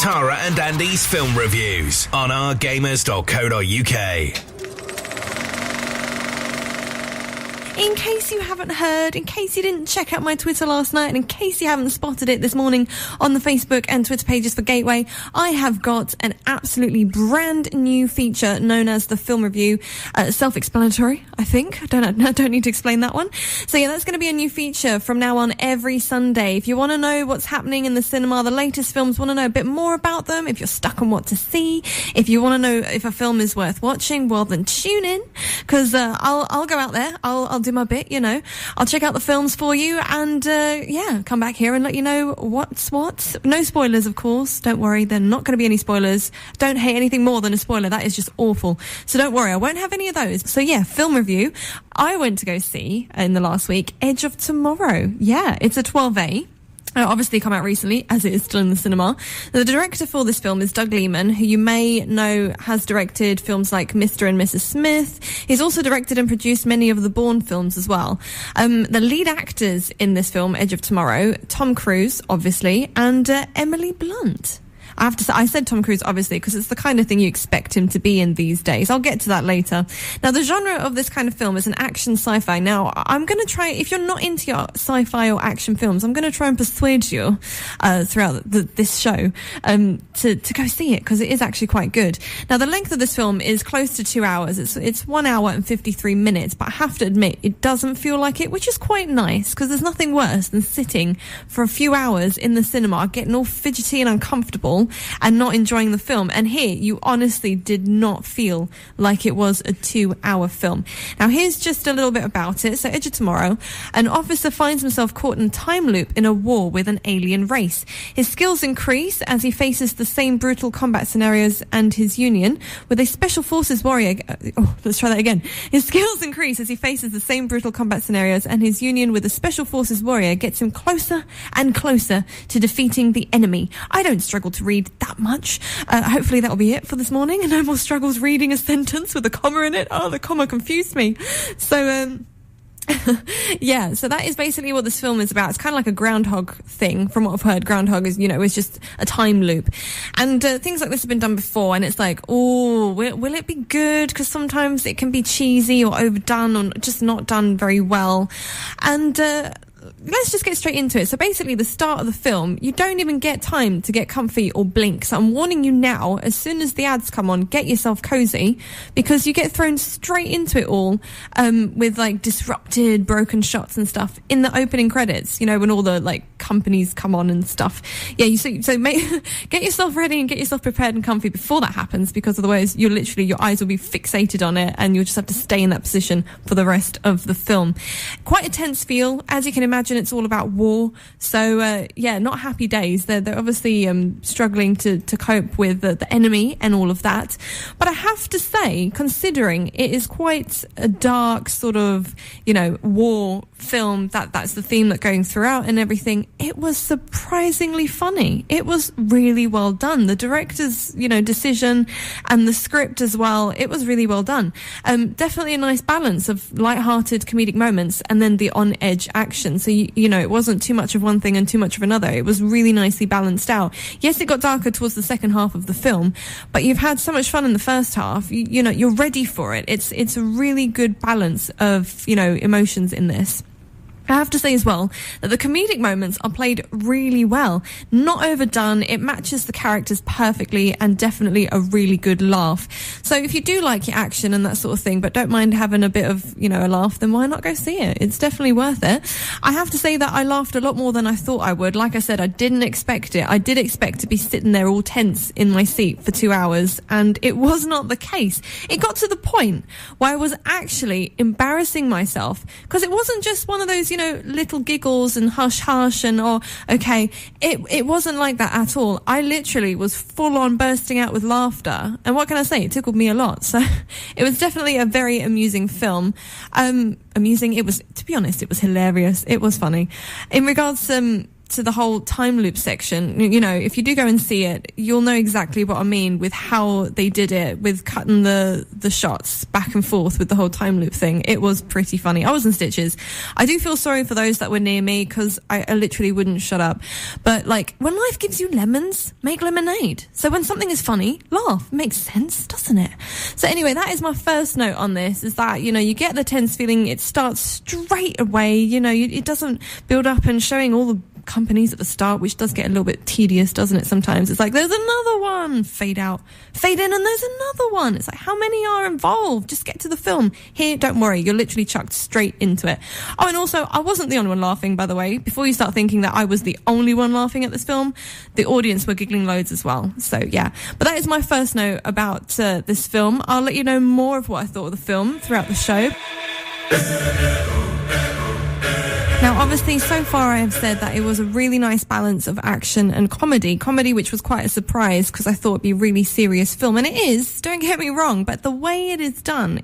Tahra and Andy's film reviews on OurGamers.co.uk. In case you haven't heard, in case you didn't check out my Twitter last night, and in case you haven't spotted it this morning on the Facebook and Twitter pages for Gateway, I have got an absolutely brand new feature known as the film review. Self-explanatory, I think. I don't need to explain that one. So yeah, that's going to be a new feature from now on every Sunday. If you want to know what's happening in the cinema, the latest films, want to know a bit more about them, if you're stuck on what to see, if you want to know if a film is worth watching, well then tune in, because I'll go out there, I'll do my bit, you know. I'll check out the films for you and come back here and let you know what's what. No spoilers, of course. Don't worry, there are not going to be any spoilers. Don't hate anything more than a spoiler. That is just awful. So don't worry, I won't have any of those. So yeah, film review. I went to go see in the last week Edge of Tomorrow. Yeah, it's a 12A. Obviously come out recently, as it is still in the cinema. The director for this film is Doug Liman, who you may know has directed films like Mr. and Mrs. Smith. He's also directed and produced many of the Bourne films as well. The lead actors in this film, Edge of Tomorrow, Tom Cruise, obviously, and Emily Blunt. I have to say, I said Tom Cruise, obviously, because it's the kind of thing you expect him to be in these days. I'll get to that later. Now, the genre of this kind of film is an action sci-fi. Now, I'm going to try, if you're not into your sci-fi or action films, I'm going to try and persuade you throughout this show to go see it, because it is actually quite good. Now, the length of this film is close to 2 hours. It's 1 hour and 53 minutes, but I have to admit, it doesn't feel like it, which is quite nice, because there's nothing worse than sitting for a few hours in the cinema, getting all fidgety and uncomfortable, and not enjoying the film. And here, you honestly did not feel like it was a 2-hour film. Now, here's just a little bit about it. So, Edge of Tomorrow, an officer finds himself caught in a time loop in a war with an alien race. His skills increase as he faces the same brutal combat scenarios and his union with a special forces warrior. Let's try that again. His skills increase as he faces the same brutal combat scenarios, and his union with a special forces warrior gets him closer and closer to defeating the enemy. I don't struggle to read that much. Hopefully that'll be it for this morning. No more struggles reading a sentence with a comma in it. Oh, the comma confused me. So, yeah, so that is basically what this film is about. It's kind of like a groundhog thing. From what I've heard, groundhog is, is just a time loop. And things like this have been done before, and it's like, oh, will it be good? Because sometimes it can be cheesy or overdone or just not done very well. And let's just get straight into it. So basically, the start of the film, you don't even get time to get comfy or blink. So I'm warning you now, as soon as the ads come on, get yourself cozy, because you get thrown straight into it all, with like disrupted, broken shots and stuff in the opening credits, when all the like companies come on and stuff. Yeah, get yourself ready and get yourself prepared and comfy before that happens, because otherwise your eyes will be fixated on it and you'll just have to stay in that position for the rest of the film. Quite a tense feel, as you can imagine. It's all about war, so not happy days. They're obviously struggling to cope with the enemy and all of that. But I have to say, considering it is quite a dark sort of war film, that's the theme that's going throughout and everything, it was surprisingly funny. It was really well done. The director's decision and the script as well, it was really well done. Definitely a nice balance of light-hearted comedic moments and then the on-edge action. So it wasn't too much of one thing and too much of another. It was really nicely balanced out. Yes, it got darker towards the second half of the film, but you've had so much fun in the first half. You're ready for it. It's a really good balance of emotions in this. I have to say as well that the comedic moments are played really well. Not overdone, it matches the characters perfectly, and definitely a really good laugh. So if you do like your action and that sort of thing, but don't mind having a bit of, a laugh, then why not go see it? It's definitely worth it. I have to say that I laughed a lot more than I thought I would. Like I said, I didn't expect it. I did expect to be sitting there all tense in my seat for 2 hours, and it was not the case. It got to the point where I was actually embarrassing myself, because it wasn't just one of those, little giggles and hush hush and okay. It wasn't like that at all. I literally was full on bursting out with laughter. And what can I say? It tickled me a lot. So it was definitely a very amusing film. Amusing. It was, to be honest, it was hilarious. It was funny. In regards to the whole time loop section, you know, if you do go and see it, you'll know exactly what I mean with how they did it, with cutting the shots back and forth with the whole time loop thing. It was pretty funny. I was in stitches. I do feel sorry for those that were near me, because I literally wouldn't shut up. But like, when life gives you lemons, make lemonade. So when something is funny, laugh. It makes sense, doesn't it? So anyway, that is my first note on this, is that, you know, you get the tense feeling. It starts straight away. You know, it doesn't build up and showing all the companies at the start, which does get a little bit tedious, doesn't it? Sometimes it's like, there's another one, fade out, fade in, and there's another one. It's like, how many are involved? Just get to the film. Here, don't worry, you're literally chucked straight into it. Oh, and also, I wasn't the only one laughing, by the way. Before you start thinking that I was the only one laughing at this film, the audience were giggling loads as well. So yeah, but that is my first note about this film. I'll let you know more of what I thought of the film throughout the show. Now, obviously, so far I have said that it was a really nice balance of action and comedy. Comedy, which was quite a surprise, because I thought it'd be a really serious film. And it is, don't get me wrong, but the way it is done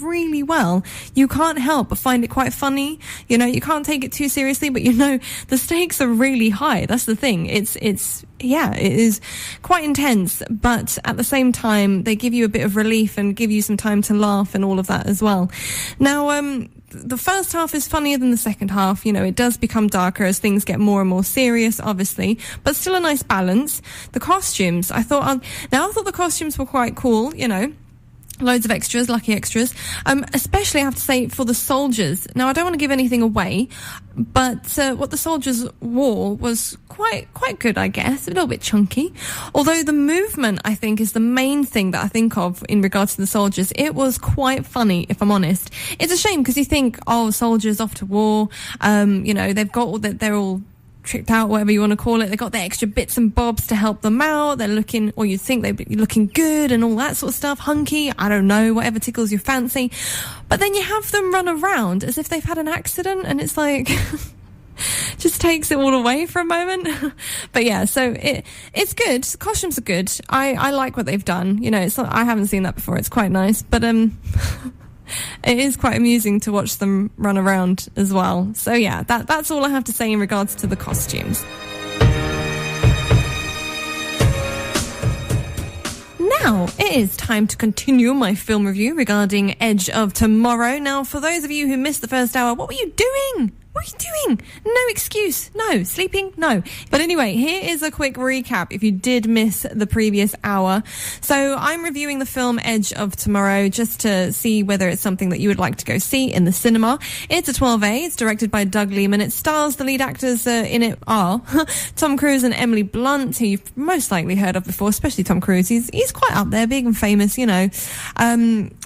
really well. You can't help but find it quite funny. You know, you can't take it too seriously, but you know, the stakes are really high. That's the thing. Yeah, it is quite intense, but at the same time, they give you a bit of relief and give you some time to laugh and all of that as well. Now, the first half is funnier than the second half. You know, it does become darker as things get more and more serious, obviously, but still a nice balance. The costumes, I thought the costumes were quite cool, you know. Loads of extras, lucky extras. Especially, I have to say, for the soldiers. Now, I don't want to give anything away, but what the soldiers wore was quite good, I guess. A little bit chunky. Although the movement, I think, is the main thing that I think of in regards to the soldiers. It was quite funny, if I'm honest. It's a shame, because you think, oh, soldiers off to war. You know, they've got all that, they're all tricked out, whatever you want to call it. They got their extra bits and bobs to help them out. They're looking, or you'd think they'd be looking good and all that sort of stuff, hunky, I don't know, whatever tickles your fancy. But then you have them run around as if they've had an accident, and it's like just takes it all away for a moment. But yeah, so it's good. The costumes are good. I like what they've done. You know, it's not, I haven't seen that before. It's quite nice, but it is quite amusing to watch them run around as well. So yeah, that's all I have to say in regards to the costumes. Now, it is time to continue my film review regarding Edge of Tomorrow. Now, for those of you who missed the first hour, what were you doing? What are you doing? No excuse. No. Sleeping? No. But anyway, here is a quick recap if you did miss the previous hour. So I'm reviewing the film Edge of Tomorrow just to see whether it's something that you would like to go see in the cinema. It's a 12A. It's directed by Doug Liman. It stars, the lead actors in it are Tom Cruise and Emily Blunt, who you've most likely heard of before, especially Tom Cruise. He's quite up there, big and famous, you know.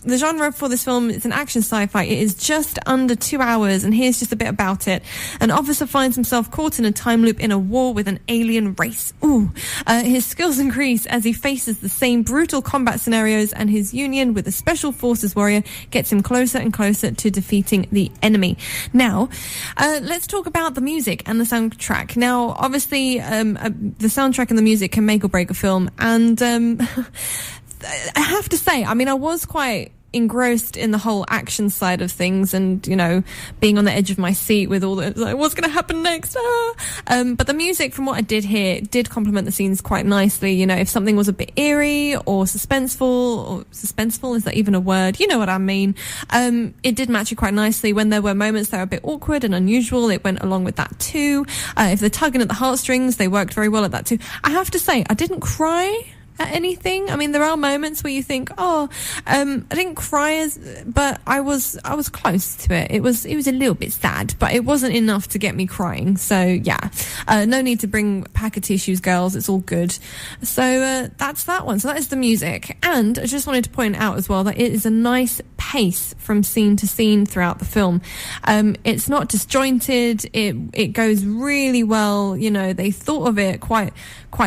The genre for this film is an action sci-fi. It is just under 2 hours, and here's just a bit about it. An officer finds himself caught in a time loop in a war with an alien race. His skills increase as he faces the same brutal combat scenarios, and his union with a special forces warrior gets him closer and closer to defeating the enemy. Now, let's talk about the music and the soundtrack. Now, obviously, the soundtrack and the music can make or break a film, and I have to say, I mean, I was quite engrossed in the whole action side of things, and you know, being on the edge of my seat with all the like, what's going to happen next? But the music, from what I did hear, did complement the scenes quite nicely. You know, if something was a bit eerie or suspenseful, is that even a word? You know what I mean. It did match it quite nicely. When there were moments that were a bit awkward and unusual, it went along with that too. If they're tugging at the heartstrings, they worked very well at that too. I have to say, I didn't cry at anything. I mean, there are moments where you think, I didn't cry, but I was close to it. It was a little bit sad, but it wasn't enough to get me crying. So yeah, no need to bring a pack of tissues, girls. It's all good. So that's that one. So that is the music, and I just wanted to point out as well that it is a nice pace from scene to scene throughout the film. It's not disjointed. It goes really well. You know, they thought of it quite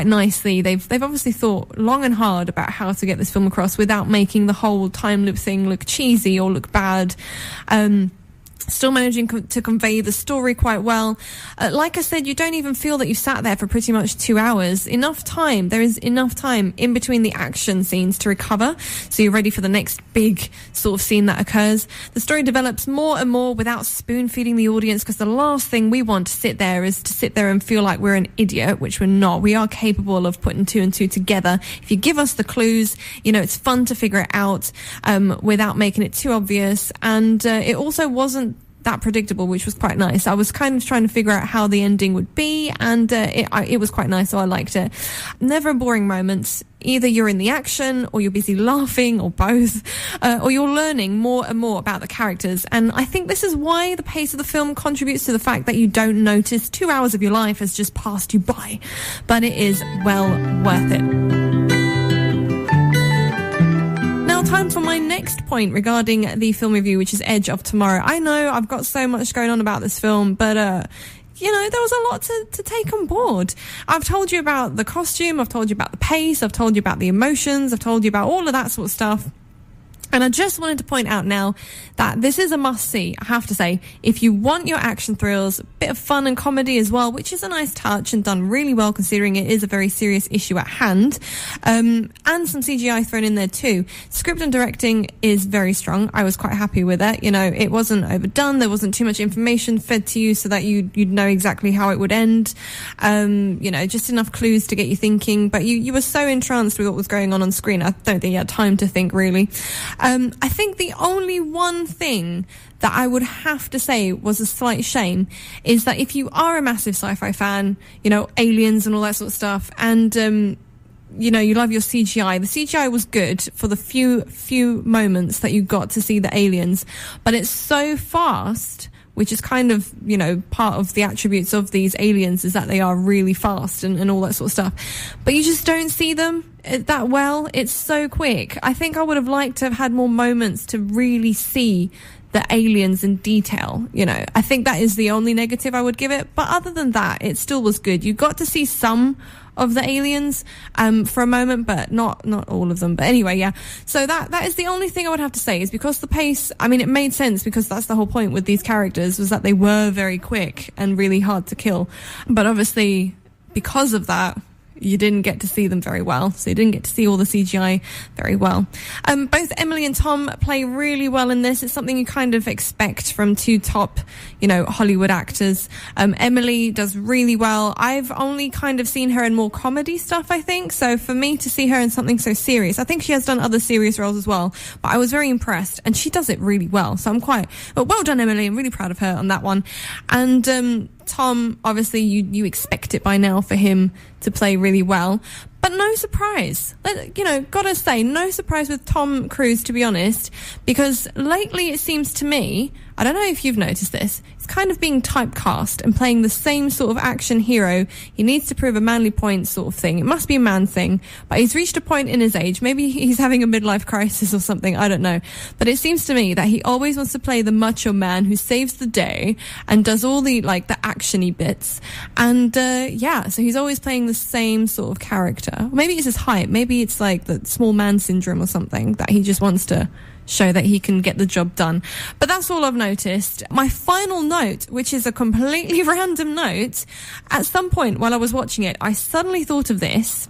nicely. They've obviously thought long and hard about how to get this film across without making the whole time loop thing look cheesy or look bad. Still managing to convey the story quite well. Like I said, you don't even feel that you sat there for pretty much 2 hours. There is enough time in between the action scenes to recover, so you're ready for the next big sort of scene that occurs. The story develops more and more without spoon-feeding the audience, because the last thing we want to sit there is to sit there and feel like we're an idiot, which we're not. We are capable of putting 2 and 2 together. If you give us the clues, it's fun to figure it out without making it too obvious. And it also wasn't that predictable, which was quite nice. I was kind of trying to figure out how the ending would be, and it was quite nice, so I liked it. Never a boring moment. Either you're in the action, or you're busy laughing, or both, or you're learning more and more about the characters. And I think this is why the pace of the film contributes to the fact that you don't notice 2 hours of your life has just passed you by. But it is well worth it. Time for my next point regarding the film review, which is Edge of Tomorrow. I know I've got so much going on about this film, but there was a lot to take on board. I've told you about the costume, I've told you about the pace, I've told you about the emotions, I've told you about all of that sort of stuff. And I just wanted to point out now that this is a must-see, I have to say. If you want your action thrills, a bit of fun and comedy as well, which is a nice touch and done really well considering it is a very serious issue at hand, and some CGI thrown in there too. Script and directing is very strong. I was quite happy with it. It wasn't overdone. There wasn't too much information fed to you so that you'd know exactly how it would end. Just enough clues to get you thinking. But you were so entranced with what was going on screen, I don't think you had time to think, really. I think the only one thing that I would have to say was a slight shame is that if you are a massive sci-fi fan, aliens and all that sort of stuff, and you love your CGI. The CGI was good for the few moments that you got to see the aliens, but it's so fast, which is kind of, part of the attributes of these aliens is that they are really fast and all that sort of stuff. But you just don't see them that well. It's so quick. I think I would have liked to have had more moments to really see the aliens in detail. I think that is the only negative I would give it. But other than that, it still was good. You got to see some of the aliens for a moment, but not all of them. But anyway, yeah. So that is the only thing I would have to say, is because the pace, it made sense, because that's the whole point with these characters, was that they were very quick and really hard to kill. But obviously, because of that, you didn't get to see them very well, so you didn't get to see all the CGI very well. Both Emily and Tom play really well in this. It's something you kind of expect from two top, Hollywood actors. Emily does really well. I've only kind of seen her in more comedy stuff, I think, so for me to see her in something so serious, I think she has done other serious roles as well, but I was very impressed, and she does it really well, so well done, Emily. I'm really proud of her on that one. And Tom, obviously, you expect it by now for him to play really well. But no surprise. Gotta say, no surprise with Tom Cruise, to be honest, because lately it seems to me, I don't know if you've noticed this, he's kind of being typecast and playing the same sort of action hero. He needs to prove a manly point sort of thing. It must be a man thing, but he's reached a point in his age. Maybe he's having a midlife crisis or something, I don't know. But it seems to me that he always wants to play the macho man who saves the day and does all the action-y bits. And so he's always playing the same sort of character. Maybe it's his height. Maybe it's like the small man syndrome or something, that he just wants to show that he can get the job done. But that's all I've noticed. My final note, which is a completely random note, at some point while I was watching it, I suddenly thought of this.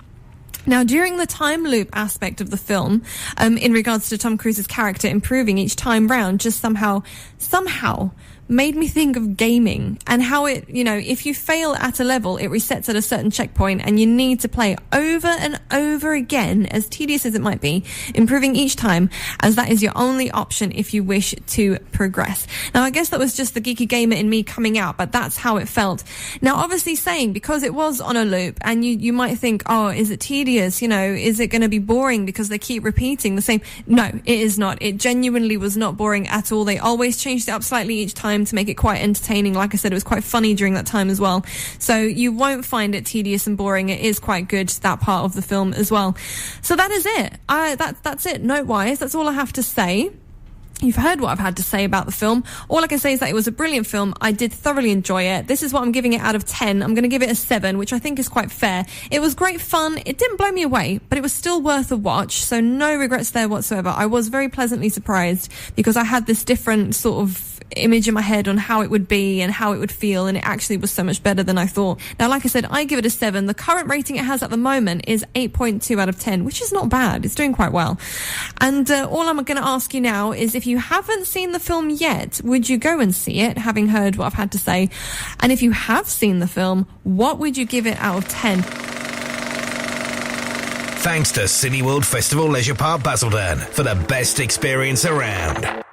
Now, during the time loop aspect of the film, in regards to Tom Cruise's character improving each time round, just somehow made me think of gaming and how it, if you fail at a level, it resets at a certain checkpoint and you need to play over and over again, as tedious as it might be, improving each time, as that is your only option if you wish to progress. Now, I guess that was just the geeky gamer in me coming out, but that's how it felt. Now, obviously saying, because it was on a loop, and you might think, oh, is it tedious? Is it going to be boring because they keep repeating the same? No, it is not. It genuinely was not boring at all. They always changed it up slightly each time to make it quite entertaining. Like I said, it was quite funny during that time as well. So you won't find it tedious and boring. It is quite good, that part of the film as well. So that is it. That's it. Note-wise, that's all I have to say. You've heard what I've had to say about the film. All I can say is that it was a brilliant film. I did thoroughly enjoy it. This is what I'm giving it out of 10. I'm going to give it a 7, which I think is quite fair. It was great fun. It didn't blow me away, but it was still worth a watch, so no regrets there whatsoever. I was very pleasantly surprised because I had this different sort of image in my head on how it would be and how it would feel, and it actually was so much better than I thought. Now, like I said, I give it a 7. The current rating it has at the moment is 8.2 out of 10, which is not bad. It's doing quite well. And all I'm going to ask you now is, if you haven't seen the film yet, would you go and see it, having heard what I've had to say? And if you have seen the film, what would you give it out of 10? Thanks to Cineworld Festival Leisure Park Basildon for the best experience around.